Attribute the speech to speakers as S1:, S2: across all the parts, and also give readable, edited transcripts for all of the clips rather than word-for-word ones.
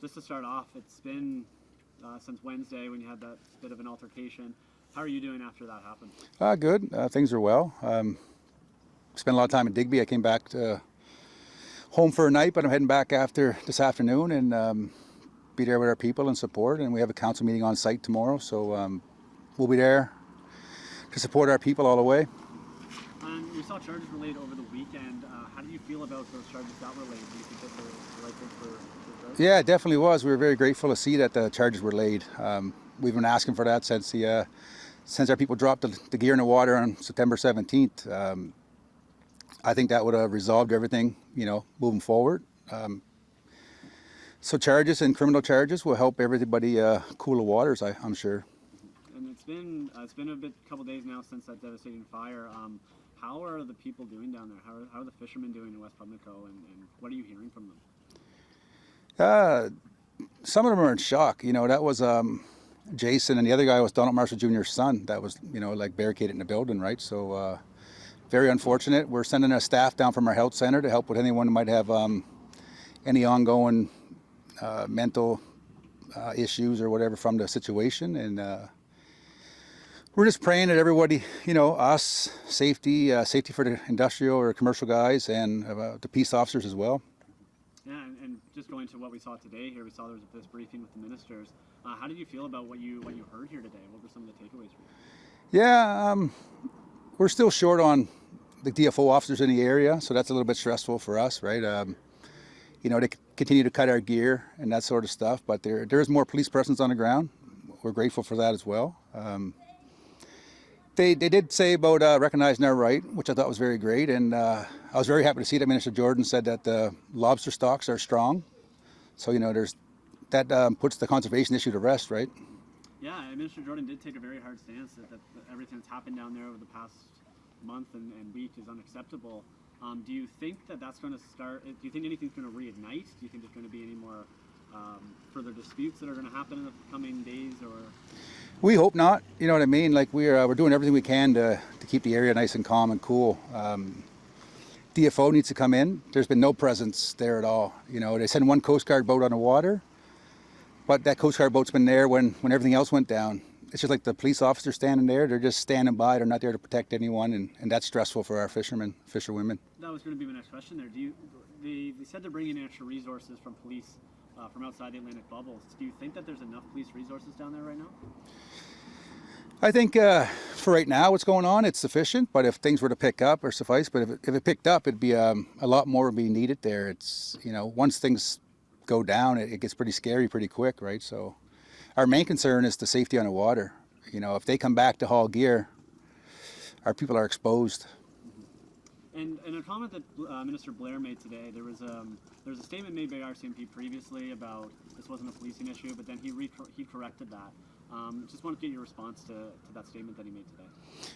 S1: just to start off, it's been since Wednesday when you had that bit of an altercation. How are you doing after that happened?
S2: Good. Things are well. Spent a lot of time in Digby. I came back to home for a night, but I'm heading back after this afternoon and be there with our people and support. And we have a council meeting on site tomorrow, so we'll be there to support our people all the way.
S1: We saw charges were laid over the weekend. How do you feel about those charges that were laid? Do you think that they're the right thing for
S2: Yeah, it definitely was. We were very grateful to see that the charges were laid. We've been asking for that since our people dropped the gear in the water on September 17th. I think that would have resolved everything, moving forward. So charges and criminal charges will help everybody cool the waters, I'm sure.
S1: And it's been a couple days now since that devastating fire. How are the people doing down there? How are the fishermen doing in West Pubnico, and what are you hearing from them?
S2: Some of them are in shock. That was Jason, and the other guy was Donald Marshall Jr.'s son. That was, like barricaded in the building, right? So very unfortunate. We're sending a staff down from our health center to help with anyone who might have any ongoing mental issues or whatever from the situation. And we're just praying that everybody, us, safety for the industrial or commercial guys, and the peace officers as well.
S1: Yeah, and just going to what we saw today here, we saw there was this briefing with the ministers. How did you feel about what you heard here today? What were some of the takeaways for you?
S2: Yeah, we're still short on the DFO officers in the area, so that's a little bit stressful for us, right? They continue to cut our gear and that sort of stuff, but there is more police presence on the ground. We're grateful for that as well. They did say about recognizing our right, which I thought was very great, and I was very happy to see that Minister Jordan said that the lobster stocks are strong. So that puts the conservation issue to rest, right?
S1: Yeah, Minister Jordan did take a very hard stance that everything that's happened down there over the past month and week is unacceptable. Do you think that's going to start? Do you think anything's going to reignite? Do you think there's going to be any more further disputes that are going to happen in the coming days, or?
S2: We hope not. You know what I mean? Like we're doing everything we can to keep the area nice and calm and cool. DFO needs to come in. There's been no presence there at all. They sent one Coast Guard boat on the water, but that Coast Guard boat's been there when everything else went down. It's just like the police officers standing there. They're just standing by. They're not there to protect anyone, and that's stressful for our fishermen, fisherwomen.
S1: That was going to be my next question there. They said they're bringing in extra resources from police from outside the Atlantic bubbles. Do you think that there's enough police resources down there right now?
S2: I think for right now what's going on, it's sufficient, but if things were to pick up or suffice, but if it picked up, it'd be a lot more would be needed there. It's, once things go down, it gets pretty scary pretty quick, right? So our main concern is the safety on the water. If they come back to haul gear, our people are exposed.
S1: And in a comment that Minister Blair made today, there was a statement made by RCMP previously about this wasn't a policing issue, but then he corrected that. Just want to get your response to that statement that he made today.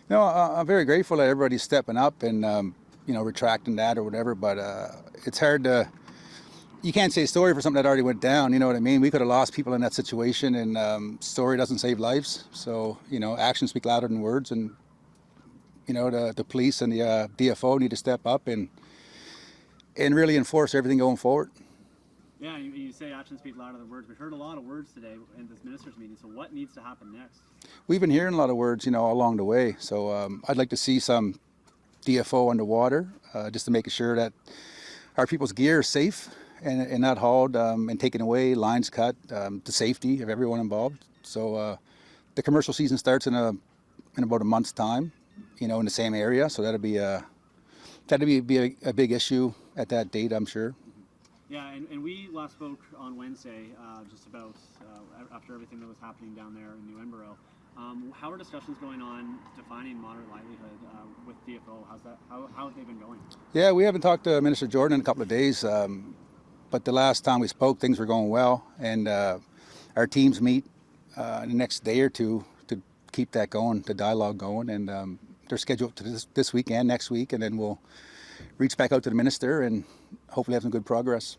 S2: No, I'm very grateful that everybody's stepping up and retracting that or whatever, but it's hard to. You can't say sorry for something that already went down. You know what I mean? We could have lost people in that situation, and story doesn't save lives. So actions speak louder than words, and the police and the DFO need to step up and really enforce everything going forward.
S1: Yeah, you say actions speak louder than words. We heard a lot of words today in this ministers' meeting. So what needs to happen next?
S2: We've been hearing a lot of words, all along the way. So I'd like to see some DFO underwater, just to make sure that our people's gear is safe and not hauled and taken away, lines cut, the safety of everyone involved. So the commercial season starts in about a month's time, in the same area. So that'd be a big issue at that date, I'm sure.
S1: Yeah, and we last spoke on Wednesday just about after everything that was happening down there in New Edinburgh. How are discussions going on defining moderate livelihood with DFO? How have they been going? Yeah,
S2: we haven't talked to Minister Jordan in a couple of days, but the last time we spoke, things were going well, and our teams meet the next day or two to keep that going, the dialogue going, and they're scheduled to this weekend, next week, and then we'll reach back out to the minister and hopefully have some good progress.